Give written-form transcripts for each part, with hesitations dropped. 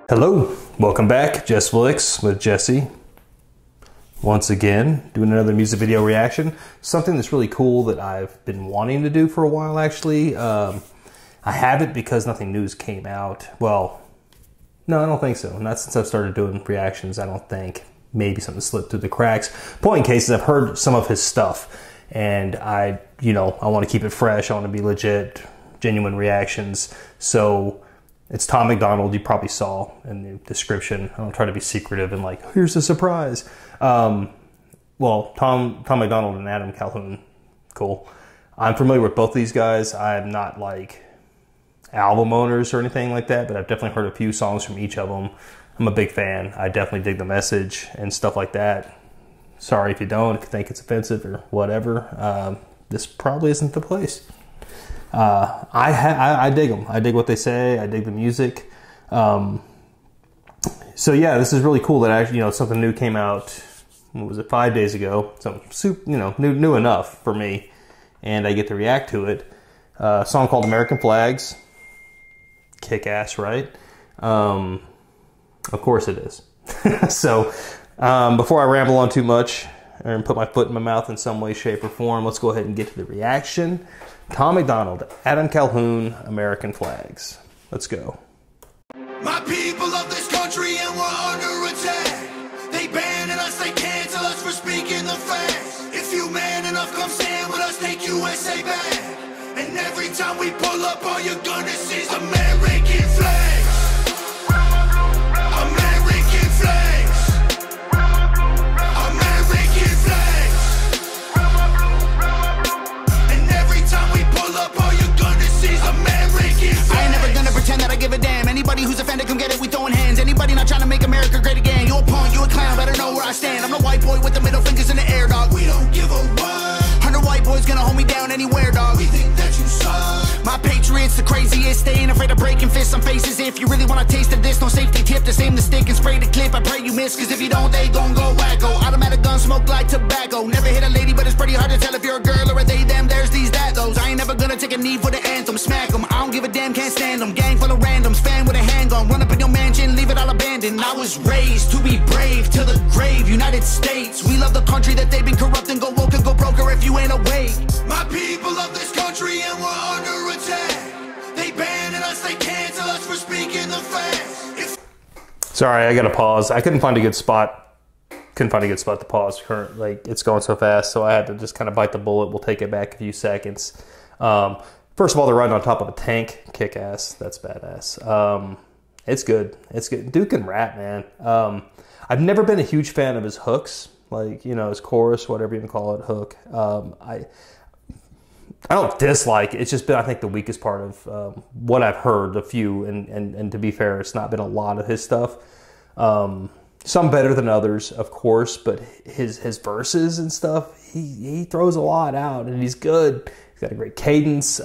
Hello, welcome back. Just Flicks with Jesse. Once again, doing another music video reaction. Something that's really cool that I've been wanting to do for a while, actually. I haven't because nothing news came out. Well, no, I don't think so. Not since I've started doing reactions, I don't think. Maybe something slipped through the cracks. Point in case is I've heard some of his stuff, and I want to keep it fresh. I want to be legit, genuine reactions. So it's Tom MacDonald. You probably saw in the description. I don't try to be secretive and like, here's a surprise. Well, Tom MacDonald and Adam Calhoun. Cool. I'm familiar with both these guys. I'm not like album owners or anything like that, but I've definitely heard a few songs from each of them. I'm a big fan. I definitely dig the message and stuff like that. Sorry if you don't, if you think it's offensive or whatever. This probably isn't the place. I dig them. I dig what they say. I dig the music. So yeah, this is really cool that actually, something new came out. What was it, 5 days ago? Something new enough for me, and I get to react to it. A song called "American Flags." Kick ass, right? Of course it is. So before I ramble on too much and put my foot in my mouth in some way, shape, or form, let's go ahead and get to the reaction. Tom MacDonald, Adam Calhoun, "American Flags." Let's go. My people of this country, and we're under attack. They banning us, they cancel us for speaking the facts. If you man enough, come stand with us, take USA back. And every time we pull up, all you're gonna see is American flags. American flags. American flags. And every time we pull up, all you're gonna see is American flags. I ain't never gonna pretend that I give a damn. Anybody who's offended, come get it, we throwing hands. Anybody not trying to make America great again, you a punk, you a clown, better know where I stand. I'm the white boy with the middle fingers in the air, dog. We don't give a what. 100 white boys gonna hold me down anywhere, dog. We think that you suck. My patriots the craziest, they ain't afraid of breaking fists on faces. If you really wanna taste of this, no safety tip, just aim the stick and spray the clip. I pray you miss, cause if you don't, they gon' go wacko. Automatic gun smoke like tobacco. Never hit a lady, but it's pretty hard to tell if you're a girl or a they, them, there's these, that, those. I ain't never gonna take a knee for the anthem. Smack them, I don't give a damn, can't stand them. Gang full of randoms, fan with a handgun. Run up in your mansion, leave it all abandoned. I was raised to be brave, to the grave. United States, we love the country that they've been corrupting. Go woke and go broker if you ain't awake. My people of this country, and we're under attack. They banning us, they cancel us for speaking the facts. Sorry, I gotta pause. I couldn't find a good spot. Couldn't find a good spot to pause. Like, it's going so fast, so I had to just kind of bite the bullet. We'll take it back a few seconds. First of all, they're riding on top of a tank. Kick ass. That's badass. It's good. It's good. Dude can rap, man. I've never been a huge fan of his hooks, like, his chorus, whatever you can call it, hook. I don't dislike it. It's just been, I think, the weakest part of what I've heard, a few, and to be fair, it's not been a lot of his stuff. Some better than others, of course, but his verses and stuff, he throws a lot out, and he's good. He's got a great cadence.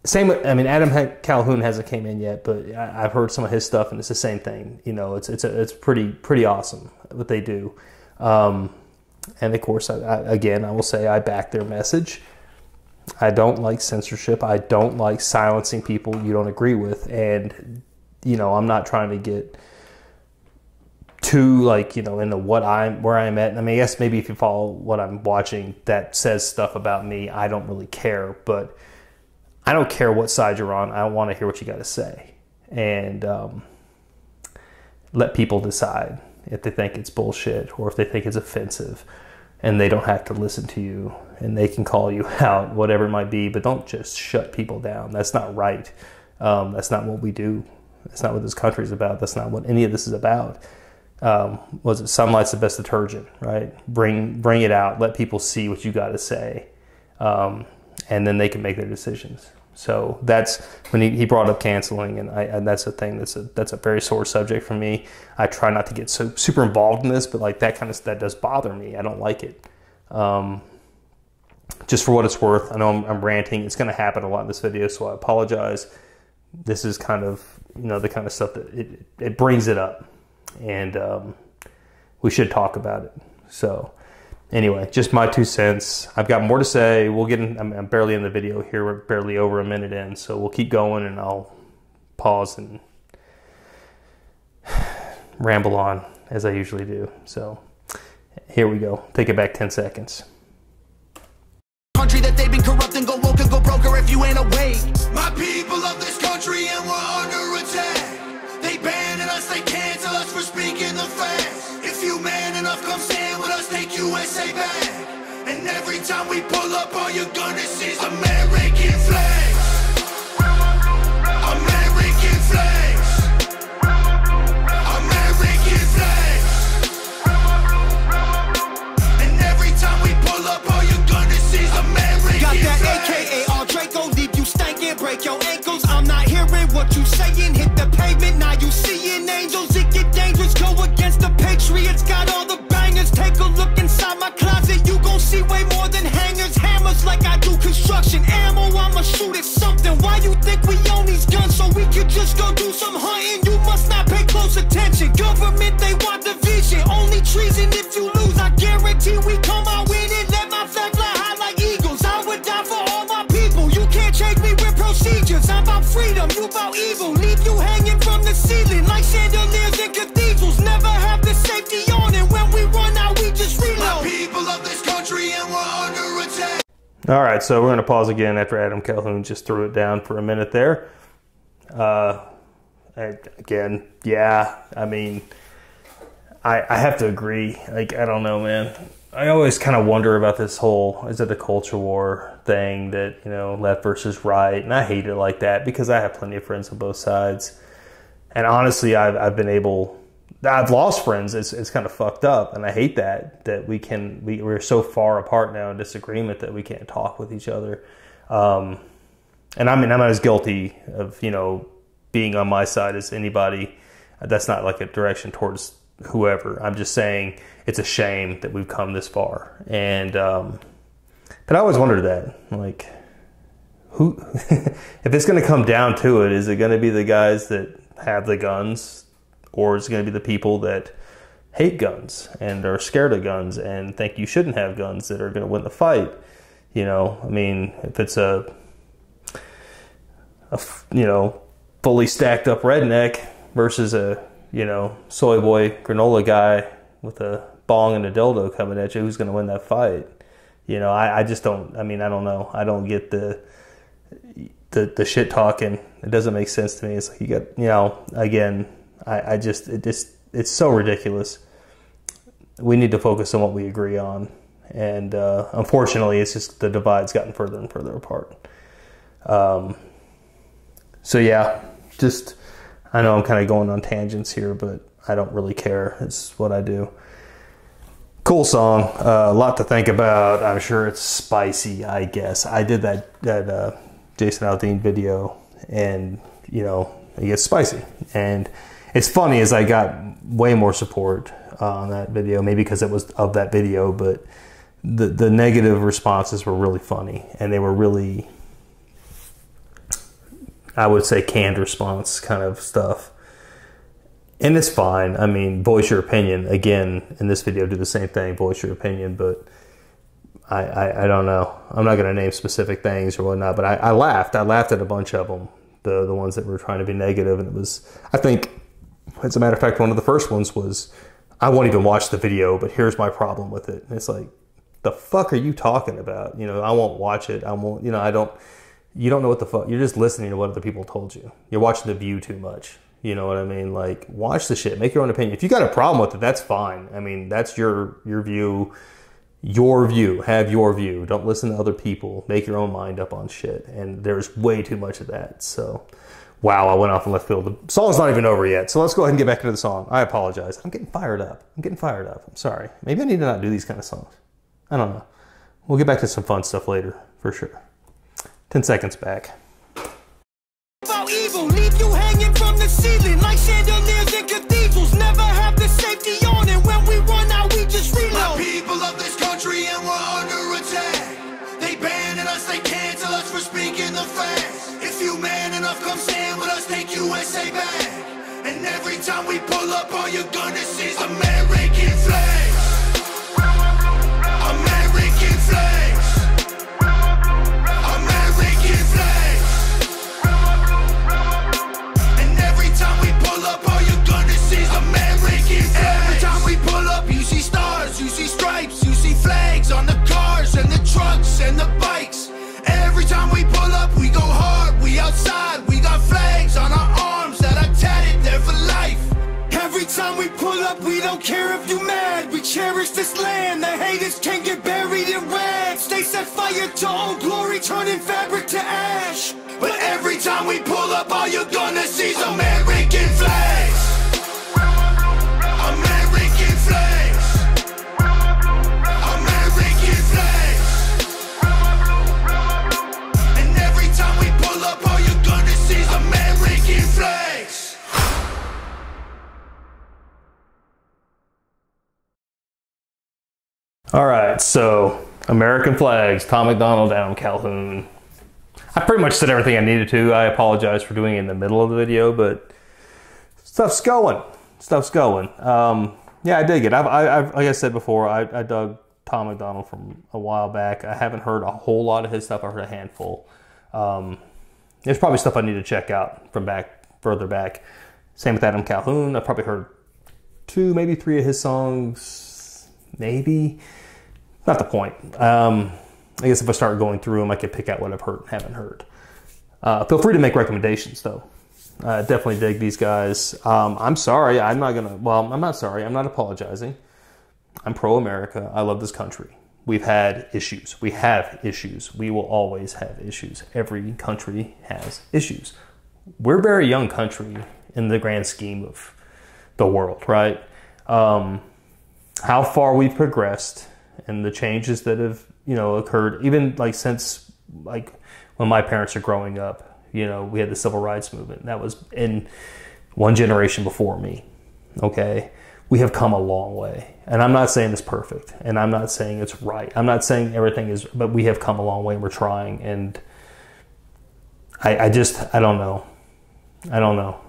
Same with, Adam Calhoun hasn't came in yet, but I've heard some of his stuff, and it's the same thing. It's pretty awesome what they do. And of course, again, I will say I back their message. I don't like censorship. I don't like silencing people you don't agree with. And, I'm not trying to get too, into where I'm at. I guess maybe if you follow what I'm watching that says stuff about me, I don't really care. But I don't care what side you're on. I want to hear what you got to say. And let people decide if they think it's bullshit or if they think it's offensive, and they don't have to listen to you, and they can call you out, whatever it might be, but don't just shut people down. That's not right. That's not what we do. That's not what this country is about. That's not what any of this is about. Was it sunlight's the best detergent, right? Bring it out. Let people see what you got to say, and then they can make their decisions. So that's when he brought up canceling, and that's a thing that's a very sore subject for me. I try not to get so super involved in this, but like that does bother me. I don't like it. Just for what it's worth, I know I'm ranting. It's going to happen a lot in this video, so I apologize. This is kind of the kind of stuff that it brings it up, and we should talk about it. So Anyway, just my 2 cents. I've got more to say. We'll get in, I'm barely in the video here. We're barely over a minute in, so we'll keep going and I'll pause and ramble on as I usually do. So here we go. Take it back 10 seconds. Country that they've been corrupting, go woke and go broker if you ain't awake. My people of this country and we're under attack. They banning us, they cancel us for speaking the facts. If you man enough, come stand with us, take USA back. And every time we pull up, all you're gonna see is American flags. American flags. American flags. And every time we pull up, all you're gonna see is American Got that flags. AKA all Draco, leave you stankin', break your ankles. I'm not hearing what you saying, hit the pavement, now you seeing angels. It get dangerous, go against the Patriots, got all the bangers. Take a look inside my closet, you gon' see way more than hangers. Hammers like I do construction, ammo, I'ma shoot at something. Why you think we own these guns so we could just go do some hunting? You must not pay close attention, government they want division. Only treason if you lose, I guarantee we come out winning. Let my flag fly high like eagles, I would die for all my people. You can't change me with procedures, I'm about freedom, you about evil. Leave you hanging from the ceiling like chandeliers in cathedrals. Never have the safety on, and when we run out we just reload. People of this country and we're under attack. All right, so we're going to pause again after Adam Calhoun just threw it down for a minute there. Again, yeah, I mean, I have to agree. Like, I don't know, man. I always kind of wonder about this whole, is it a culture war thing that, you know, left versus right? And I hate it like that because I have plenty of friends on both sides. And honestly, I've lost friends. It's kind of fucked up, and I hate that we're so far apart now in disagreement that we can't talk with each other. And I mean, I'm not as guilty of, you know, being on my side as anybody. That's not like a direction towards whoever. I'm just saying it's a shame that we've come this far. And but I always wondered that, like, who if it's going to come down to it, is it going to be the guys that have the guns, or is it going to be the people that hate guns and are scared of guns and think you shouldn't have guns that are going to win the fight? You know, I mean, if it's a you know, fully stacked up redneck versus a, you know, soy boy granola guy with a bong and a dildo coming at you, who's going to win that fight? You know, I just don't, I mean, I don't know. I don't get the shit talking. It doesn't make sense to me. It's like, you got, you know, again, it's so ridiculous. We need to focus on what we agree on. And unfortunately, it's just the divide's gotten further and further apart. So yeah, just, I know I'm kind of going on tangents here, but I don't really care. It's what I do. Cool song. A lot to think about. I'm sure it's spicy, I guess. I did that Jason Aldean video, and, you know, it gets spicy. And it's funny, as I got way more support on that video, maybe because it was of that video, but the negative responses were really funny, and they were really, I would say, canned response kind of stuff. And it's fine. I mean, voice your opinion. Again, in this video, do the same thing, voice your opinion. But I don't know. I'm not going to name specific things or whatnot, but I laughed. I laughed at a bunch of them, the ones that were trying to be negative. And it was, I think, as a matter of fact, one of the first ones was, I won't even watch the video, but here's my problem with it. And it's like, the fuck are you talking about? You know, I won't watch it. I won't, you know, you don't know what the fuck. You're just listening to what other people told you. You're watching The View too much. You know what I mean? Like, watch the shit. Make your own opinion. If you got a problem with it, that's fine. I mean, that's your view. Your view. Have your view. Don't listen to other people. Make your own mind up on shit. And there's way too much of that. So, wow, I went off in left field. The song's not even over yet. So let's go ahead and get back into the song. I apologize. I'm getting fired up. I'm sorry. Maybe I need to not do these kind of songs. I don't know. We'll get back to some fun stuff later, for sure. 10 seconds back. About evil, leave you hanging from the ceiling like chandeliers in cathedrals. Never have the safety on, and when we run out, we just reload. People of this country and we're under attack. They banning us, they cancel us for speaking the facts. If you man enough, come stand with us, take USA back. And every time we pull up, all you're gonna see is American flags. American flags. American flags. And every time we pull up, all you're gonna see is American up, we don't care if you mad. We cherish this land, the haters can't get buried in rags. They set fire to old glory, turning fabric to ash. But every time we pull up, all you're gonna see is American flags. American flags. American flags. And every time we pull up, all you're gonna see is American flags. All right, so American flags, Tom MacDonald, Adam Calhoun. I pretty much said everything I needed to. I apologize for doing it in the middle of the video, but stuff's going. Stuff's going. Yeah, I dig it. I've like I said before, I dug Tom MacDonald from a while back. I haven't heard a whole lot of his stuff. I heard a handful. There's probably stuff I need to check out from further back. Same with Adam Calhoun. I've probably heard 2, maybe 3 of his songs. Maybe. Not the point. I guess if I start going through them, I could pick out what I've heard and haven't heard. Feel free to make recommendations, though. Definitely dig these guys. I'm sorry. I'm not sorry. I'm not apologizing. I'm pro-America. I love this country. We've had issues. We have issues. We will always have issues. Every country has issues. We're a very young country in the grand scheme of the world, right? How far we've progressed and the changes that have, occurred, even like since like when my parents are growing up, we had the civil rights movement. That was in one generation before me. Okay. We have come a long way. And I'm not saying it's perfect. And I'm not saying it's right. I'm not saying everything is, but we have come a long way and we're trying. And I don't know. I don't know.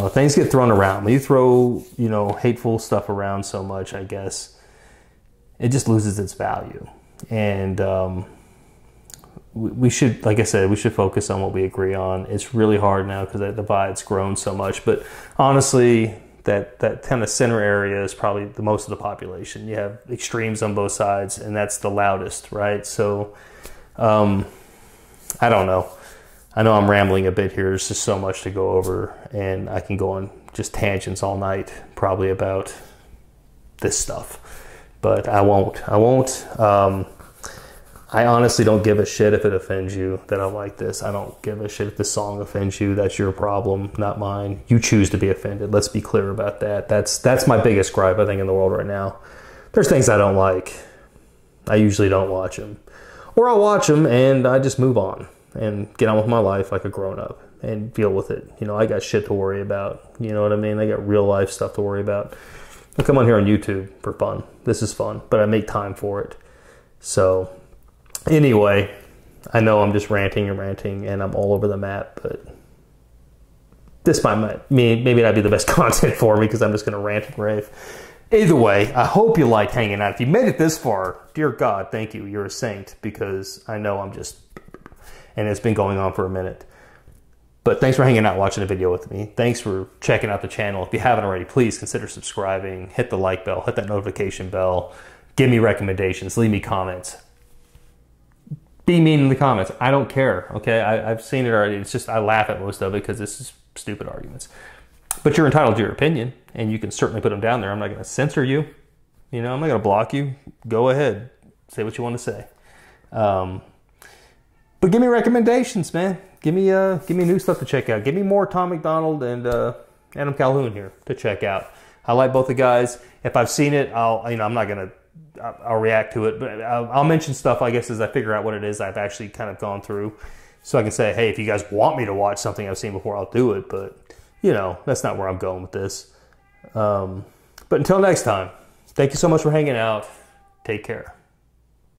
Things get thrown around. When you throw, hateful stuff around so much, I guess, it just loses its value. And we should, like I said, we should focus on what we agree on. It's really hard now because that divide's grown so much. But honestly, that kind of center area is probably the most of the population. You have extremes on both sides, and that's the loudest, right? So, I don't know. I know I'm rambling a bit here. There's just so much to go over, and I can go on just tangents all night, probably about this stuff. But I won't. I honestly don't give a shit if it offends you that I like this. I don't give a shit if the song offends you. That's your problem, not mine. You choose to be offended. Let's be clear about that. That's my biggest gripe, I think, in the world right now. There's things I don't like. I usually don't watch them. Or I'll watch them and I just move on and get on with my life like a grown-up and deal with it. I got shit to worry about. You know what I mean? I got real life stuff to worry about. I come on here on YouTube for fun. This is fun, but I make time for it. So anyway, I know I'm just ranting and I'm all over the map, but this might maybe not be the best content for me because I'm just going to rant and rave. Either way, I hope you liked hanging out. If you made it this far, dear God, thank you. You're a saint because I know I'm just, and it's been going on for a minute. But thanks for hanging out, watching the video with me. Thanks for checking out the channel. If you haven't already, please consider subscribing. Hit the like bell, hit that notification bell. Give me recommendations, leave me comments. Be mean in the comments. I don't care, okay? I've seen it already. It's just I laugh at most of it because this is stupid arguments. But you're entitled to your opinion, and you can certainly put them down there. I'm not going to censor you. I'm not going to block you. Go ahead. Say what you want to say. But give me recommendations, man. Give me new stuff to check out. Give me more Tom MacDonald and Adam Calhoun here to check out. I like both the guys. If I've seen it, I'll react to it, but I'll mention stuff, I guess, as I figure out what it is I've actually kind of gone through. So I can say, hey, if you guys want me to watch something I've seen before, I'll do it. But, that's not where I'm going with this. But until next time, thank you so much for hanging out. Take care.